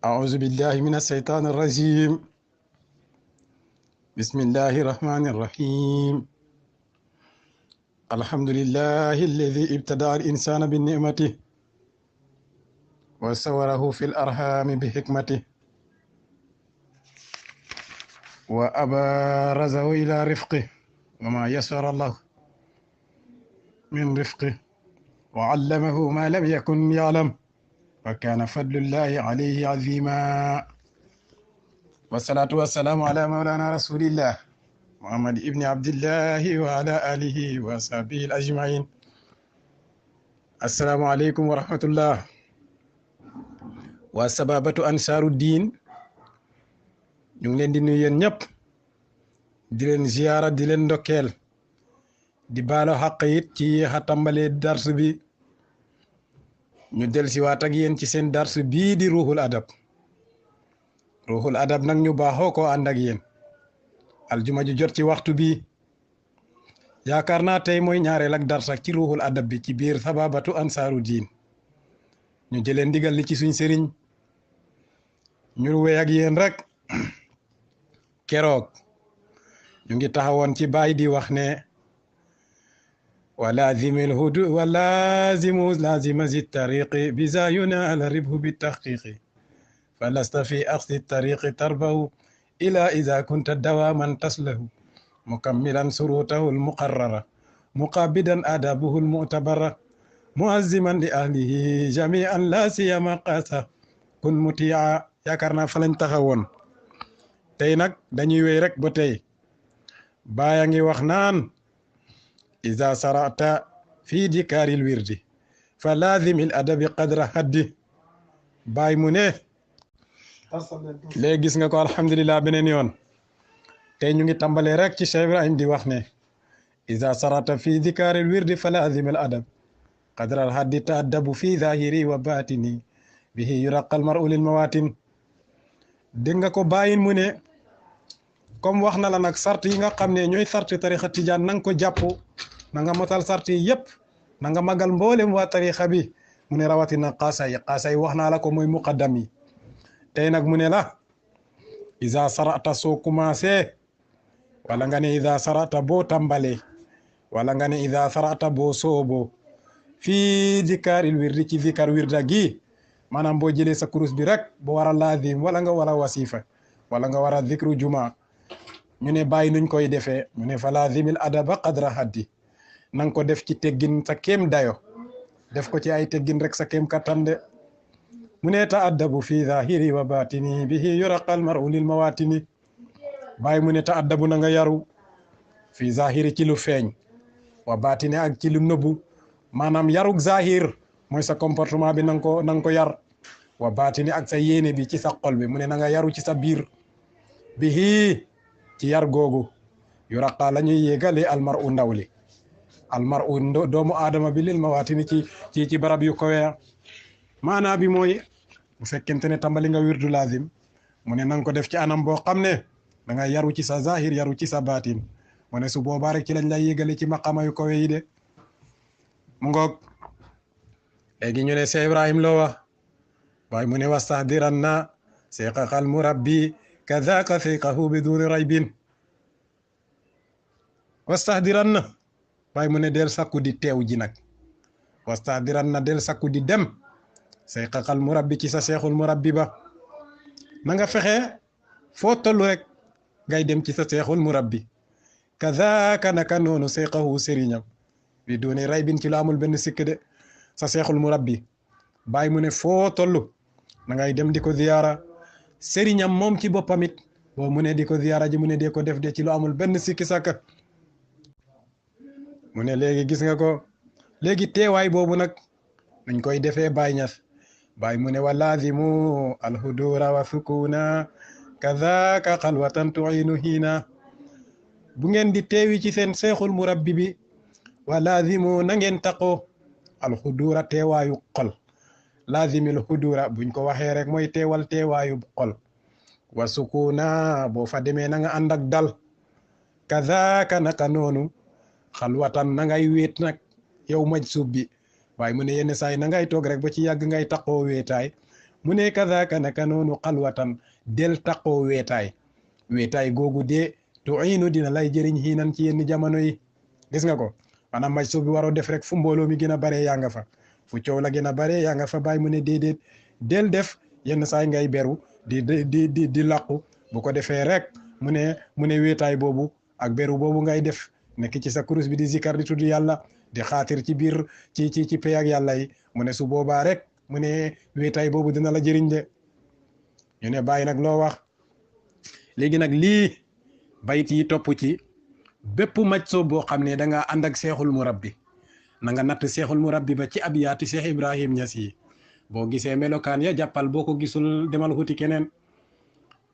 أعوذ بالله من الشيطان الرجيم. بسم الله الرحمن الرحيم. الحمد لله الذي ابتدع الإنسان بالنعمة وصوره في الأرحام بحكمته وأبرزه إلى رفقه وما يسر الله من رفقه وعلمه ما لم يكن يعلم وكان فضل الله عليه عظيما. والصلاة والسلام على مولانا رسول الله محمد ابن عبد الله وعلى آله وصحبه الأجمعين. السلام عليكم ورحمة الله. وسبابة أنصار الدين ñu ngi leen di nuyu yéen ñëpp di leen ziyaara di leen ndokkeel di baalo xaq it ci yéexa tàmbalee dars bi ñu del si waat ak yéen ci seen dars bii di ruuxul adab nag ñu baaxoo ko ànd ak yéen aljuma ju jot ci waxtu bi yaakaar naa tey mooy ñaareel ak dars ak ci ruuxul adab bi ci biir sababatu ansaaru diin ñu jëleen ndigal li ci suñ sëriñ ñu wéy ak yéen rek keroog ñu ngi taxawoon ci baay di wax ne walazimil hudu walazimu lazima zi tariqi biza yunal ribhu bi tahqiqi falasta fi axsi tariqi tarbahu ila iza kunta dawaman taslahu mukammilan surutahu almuqarrara muqabidan adabuhu almu'tabara muazziman li ahlihi jami'an la siyama qasa kun mutia. yaakaar naa fa lañ taxawoon tey nag dañuy wéy rek ba tey baaya ngi wax naan iza sarata fi dikaaril wirdi fa laazimil adabi qadra haddi baay mu ne léegi gis nga ko alhamdulillah beneen yoon tey ñu ngi tàmbalee rek ci Cheikh Ibrahim di wax ne iza sarata fi dikaaril wirdi fa laazimil adab qadra haddi ta'addabu fi zahiri wa batini bihi yuraqal mar'u lil mawatin. dégg nga ko bàyyin mu ne comme wax na la nag sart yi nga xam ne ñooy sarti tarixa tijaan na nga ko jàpp na nga motal sart yi yëpp na nga magal mboolem waa tarixa bi mu ne rawatina xaasay wax naa la ko mooy muqaddam yi tey nag mu ne la isa sarata soo commencé wala nga ne isa sarata boo tàmbalee wala nga ne isa sarata boo sooboo fii dikaaril wirdi ci dikar wirda gi maanaam boo jëlee sa kurus bi rek boo war a laazim wala nga war a wasifa wala nga war a zikru juma ñu ne bàyyi nuñ koy defee ñu ne fa laazimil adaba qadra haddi na nga ko def ci teggin sa kéem dayo def ko ci ay teggin rek sa kéem kattan de mu ne ta'addabu fi zahiri wa batini bihi yuraqal mar'u lil mawatini bàyyi mu ne ta'addabu na nga yaru fi zahiri ci lu feeñ wa batini ak ci lu nëbbu maanaam yarug zahir mooy sa comportement bi na nga ko yar wa batini ak sa yéene bi ci sa xol bi mu ne na nga yaru ci sa biir bihi ci yar googu yuraqa la ñuy yéegale almar'u ndaw li almar'u doomu aadama bi lil mawatini ci barab yu kowe maanaa bi mooy bu fekkente ne tàmbali nga wirdu lazim mu ne nanga ko def ci anam boo xam ne da nga yaru ci sa zahir yaru ci sa batin mu ne su boobaa rek ci lañ lay yéegale ci maqama yu kowe yi de mu ngoog léegi ñu ne Cheikh Ibrahim loo wax waaye mu ne wastahdiran na seqaqal murabbi kadaka fiqahu biduni raybin wastahdiran na waaye mu ne del sakku di teew ji nag wastahdiran na del sakku di dem seqaqal murabbi ci sa seexul murabbi ba na nga fexe foo tollu rek ngay dem ci sa seexul murabbi kadaka naka noonu seqahu sëriñam biduni raybin ci la amul benn sikk de sa seexul murabbi bàyyi mu ne foo tollu na ngay dem di ko ziyaara sëriñam moom ci boppam it boo mu ne di ko ziyaara ji mu ne dee ko def de ci lu amul benn sikki sàkka mu ne léegi gis nga ko léegi teewaay boobu nag nañ koy defee Baay Ñas Baay mu ne wa laazimu alhudura wa sukuna kadaka xalwatan tuinu hiina bu ngeen di teewi ci seen seexul murabbi bi wa laazimu na ngeen taqoo alxudura teewaayu xol laazimil xudura buñ ko waxee rek mooy teewal teewaayu xol wa sukuna boo fa demee na nga ànd ak dal kazaka naka noonu xalwatan na ngay wéet nag yow maj suub bi waaye mu ne yenn saa yi na ngay toog rek ba ci yàgg ngay taqoo wéetaay mu ne kadaka naka noonu xalwatan del taqoo weetaay googu de tuinu dina lay jëriñ xiinan ci yenn jamono yi gis nga ko maanaam maj so bi waroo def rek fu mbooloo mi gën a bare yaa nga fa fu coow la gën a bare yaa nga fa bàyyi mu ne déedéet del def yenn saay ngay beru di làqu bu ko defee rek mu ne weetaay boobu ak beru boobu ngay def nekk ci sa kurus bi di zikar di tudd yàlla di xaatir ci biir ci pay ak yàlla yi mu ne su boobaa rek mu ne weetaay boobu dina la jëriñ de ñu ne bàyyi nag loo wax léegi nag lii bayit yi topp ci bépp maj soo boo xam ne da nga ànd ak seexul murabbi na nga natt seexul murabbi ba ci abiyaati Seex Ibrahim Ñas yi boo gisee melokaan ya jàppal boo ko gisul demal xuti keneen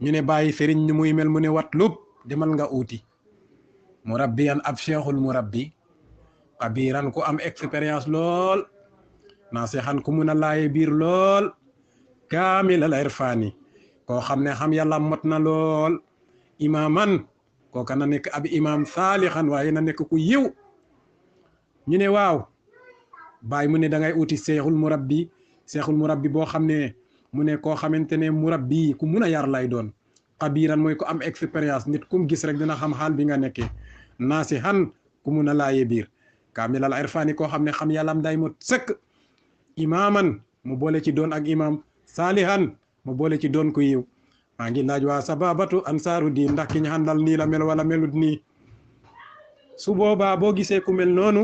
ñu ne bàyyi sëriñ ñu muy mel mu ne watlub demal nga uuti murabbiyan ab seexul murabbi xabiiran ku am expérience lool naasixan ku mun a laaye biir lool kaamil al irfaani koo xam ne xam yàlla mot na lool imaaman kooka na nekk ab imaam saalixan waaye na nekk ku yiw ñu ne waaw bàyyi mu ne da ngay uti seexul murabbi boo xam ne mu ne koo xamante ne murabbi ku mun a yar lay doon xabiiran mooy ku am expérience nit kum gis rek dina xam xaal bi nga nekkee naasixan ku mun a laaye biir kaamil al irfaani koo xam ne xam yàllam day mot sëkk imaaman mu boole ci doon ak imaam saalihan mu boole ci doon ku yiw maa ngi laaj waa sababatu ansaaru diin ndax ki ñu àndal nii la mel wala melut nii su boobaa boo gisee ku mel noonu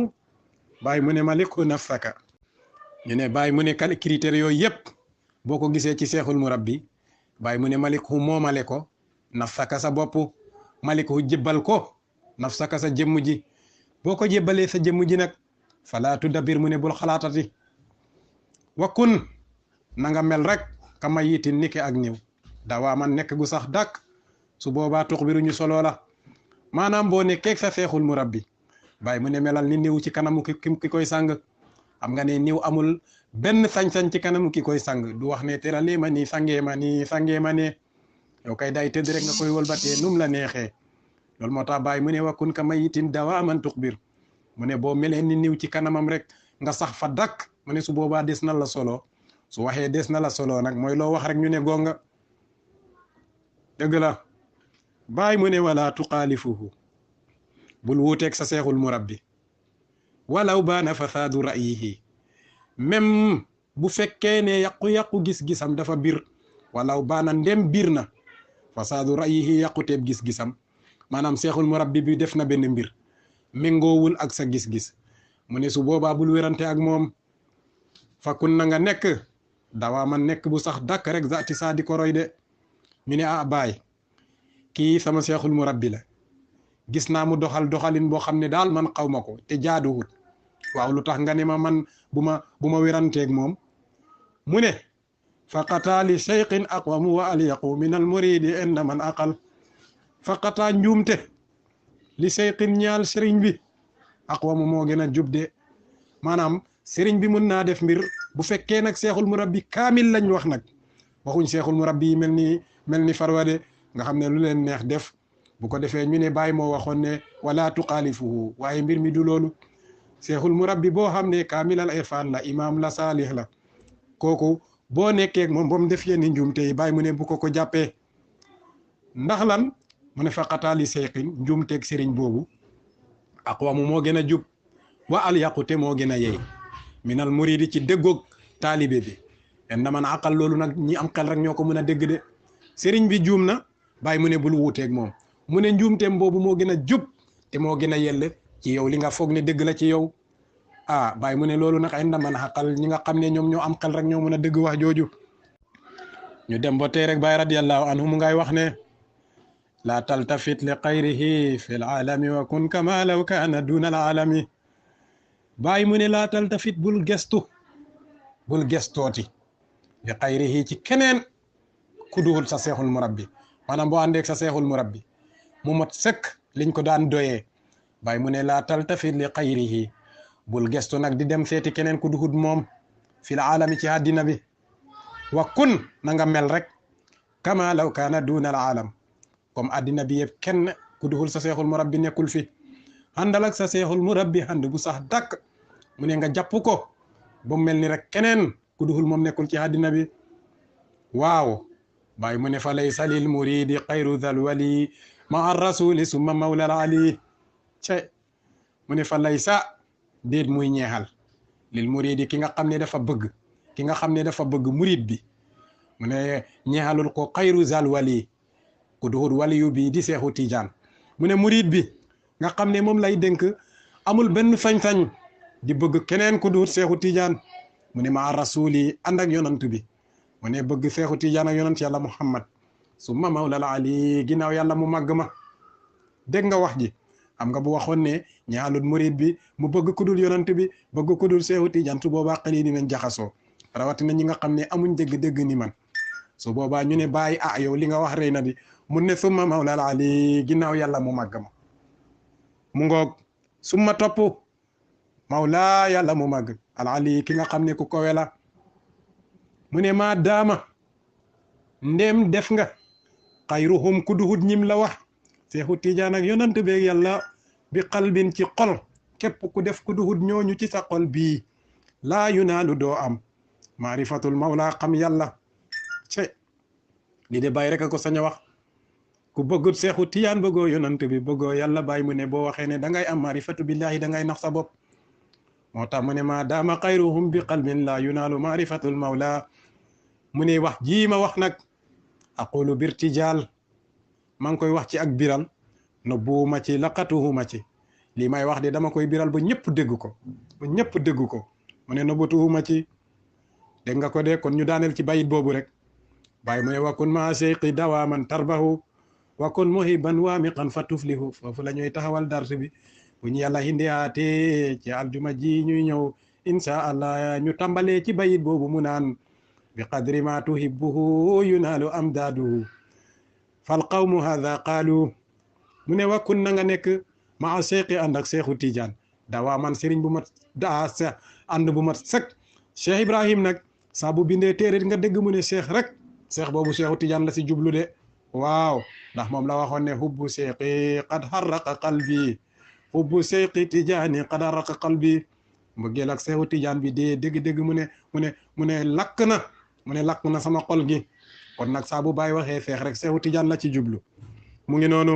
bàyyi mu ne malikhu nafsaka ñu ne bàyyi mu ne kal critères yooyu yëpp boo ko gisee ci seexul murabbi bàyyi mu ne malikhu moomale ko nafsaka sa bopp malikhu jébbal ko nafsaka sa jëmm ji boo ko jébbalee sa jëmm ji nag fala tudabbir mu ne bul xalaatati wakkun na nga mel rek kama yitin nike ak niw dawaa man nekk gu sax dàkk su boobaa tuxbiru ñu solo la maanaam boo nekkee sa seexul murabbi bàyyi mu ne melal ni niw ci kanamu ki koy sàng xam nga ne niw amul benn sañ-sañ ci kanamu ki koy sang du wax ne teralee ma nii sangee ma ne yow kay day tëdd rek nga koy wëlbatee num la neexee loolu moo tax bàyyi mu ne wakkun kama yitin dawaa man tuxbir mu ne boo melee ni niw ci kanamam rek nga sax fa dàkk mu ne su boobaa des na la solo su waxee des na la solo nag mooy loo wax rek ñu ne gonga dëgg la bàyyi mu ne wala tuxaalifuhu bul wuuteeg sa seexul murabbi walaw baana fasaadu ra'yihi même bu fekkee ne yàqu-yàqu gis-gisam dafa bir walaw baana ndem bir na fasaadu ra'yihi yàquteeb gis-gisam maanaam seexul murabbi bi def na benn mbir méngoowul ak sa gis-gis mu ne su boobaa bul wérante ak moom fakun na nga nekk dawaa man nekk bu sax dàkk rek zaati saa di ko roy de ñu ne baay kii sama seexul murabbi la gis naa mu doxalin boo xam ne daal man xaw ma ko te jaaduwut waaw lu tax nga ne ma man bu ma wéranteeg moom mu ne faqataa li cheikhin aqwamu wa alyaqu min al muridi inda man aqal faqataa njuumte li cheikhin ñaal sëriñ bi aqwamu moo gën a jub de maanaam sëriñ bi mun naa def mbir bu fekkee nag seexul murabbi kaamil lañ wax nag waxuñ seexul murabbi yi mel ni farwade nga xam ne lu leen neex def bu ko defee ñu ne bàyyi moo waxoon ne wala tuxaalifuhu waaye mbir mi du loolu seexul murabbi boo xam ne kaamil al irfan la imaam la saalih la kooku boo nekkee moom ba mu def yenn njuumte yi bàyyi mu ne bu ko jàppee ndax lan mu ne faqataali seyqin njuumteeg sëriñ boobu aqwamu moo gën a jub wa al yaqute moo gën a yey minal muridi ci déggoog taalibe bi en man aqal loolu nag ñi am xel rek ñoo ko mën a dégg de sëriñ bi juum na bàyyi mu ne bul wuuteeg moom mu ne njuumteem boobu moo gën a jub te moo gën a yell ci yow li nga foog ne dëgg la ci yow bàyyi mu ne loolu nag ay ndaman xaqal ñi nga xam ne ñoom ñoo am xel rek ñoo mën a dëgg wax jooju ñu dem ba tey rek bàyyi radiyallahu anhu mu ngay wax ne la taltafit li xayrihi fi l alami wa kun kama law kaana duna al alami bàyyi mu ne la taltafit bul gestooti li xayrihi ci keneen ku duhul sa seexul murabbi maanaam boo àndeeg sa seexul murabbi mu mot sëkk liñ ko daan doyee bàyyi mu ne laa taltafit li xayrihi bul gestu nag di dem seeti keneen ku duhut moom fil aalami ci àddina bi wa kun na nga mel rek kama law kaana duna al aalam comme àddina bi yëpp kenn ku duhul sa seexul murabbi nekkul fi àndal ak sa seexul murabbi ànd bu sax dàkk mu ne nga jàpp ko ba mu mel ni rek keneen ku duhul moom nekkul ci àddina bi waaw bàyyi mu ne fa laysa lil muridi xayru dhal wali ma ar rasuli summa mawla al ali ce mu ne fa laysa déet muy ñeexal lil muridi ki nga xam ne dafa bëgg ki nga xam ne dafa bëgg murid bi mu ne ñeexalul ko xayru dhal wali ku duhut waliyu bi di seexu tijaan mu ne murid bi nga xam ne moom lay dénk amul benn sañ-sañ di bëgg keneen ku duhut seexu tijaan mu ne ma ar rasuli ànd ak yonant bi mu ne bëgg seexu tijaan ak yonant yàlla muhammad summa mawlal ali ginnaaw yàlla mu màgg ma dégg nga wax ji xam nga bu waxoon ne ñaalut murid bi mu bëgg ku dul yonant bi bëgg ku dul seexu tijaan su boobaa xel yi dinañ jaxasoo rawatina ñi nga xam ne amuñ dégg-dégg ni man su boobaa ñu ne bàyyi yow li nga wax rëy na di mun ne summa mawlal ali ginnaaw yàlla mu màgg ma mu ngoog summa topp mawla yàlla mu màgg al ali ki nga xam ne ku kowe la mu ne maa daama ndéem def nga xayruhum ku duhut ñim la wax seexu tijaan ak yonant beeg yàlla bi qalbin ci xol képp ku def ku duhut ñooñu ci sa xol bii laa yunaalu doo am maarifatul mawla xam yàlla ce li de bàyyi rek a ko sañ a wax ku bëggut seexu tijaan bëggoo yonant bi bëggoo yàlla bàyyi mu ne boo waxee ne da ngay am maarifatu billahi da ngay nax sa bopp moo tax mu ne maa daama xayruhum bi qalbin laa yunaalu maarifatul mawla mu ne wax jii ma wax nag aqulu birtijaal maa ngi koy wax ci ak biral no buuma ci laqatuhuma ci lii may wax de dama koy biral ba ñëpp dégg ko ba ñëpp dégg ko mu ne nobatuhuma ci dégg nga ko de kon ñu daaneel ci bayit boobu rek bàyyi mu ne wakun maa seyqi dawaaman tarbahu wakun muhiban waamiqan fa tuflihu foofu la ñuy taxawal dars bi bu ñu yàlla hindiyaate ci aljuma ji ñuy ñëw insha allah ñu tàmbalee ci bayit boobu mu naan bi qadri ma tuhibbuhu yunaalu amdaaduhu fal qawmu hadha qaalu mu ne wakkun na nga nekk maa seeqi ànd ak seexu tijaan dawaa man sëriñ bu mat daa ànd bu mat sëkk cheikh ibrahim nag saa bu bindee téere nga dégg mu ne seex rek seex boobu seexu tijaan la si jublu de waaw ndax moom la waxoon ne hubbu seeqi qad harraqa qalbi hubbu seeqi tijaani qad harraqa qalbi mbëggeel ak seexu tijaan bi dee dégg-dégg mu ne lakk na mu ne lakk na sama xol gi kon nag saa bu bàyyi waxee seex rek seexu tijaan la ci jublu mu ngi noonu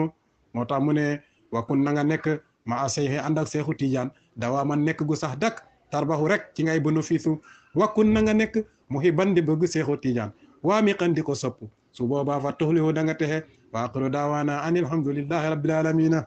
moo tax mu ne wakun na nga nekk ma a seexe ànd ak seexu tijaan dawaa man nekk gu sax dak tarbaxu rek ci ngay bénéfice wakun na nga nekk muhiban di bëgg seexu tijaan waa mi xan di ko sopp su boobaa fa tuxlihu da nga texe wa aqiru daawaana an alhamdulillahi rabbil alamina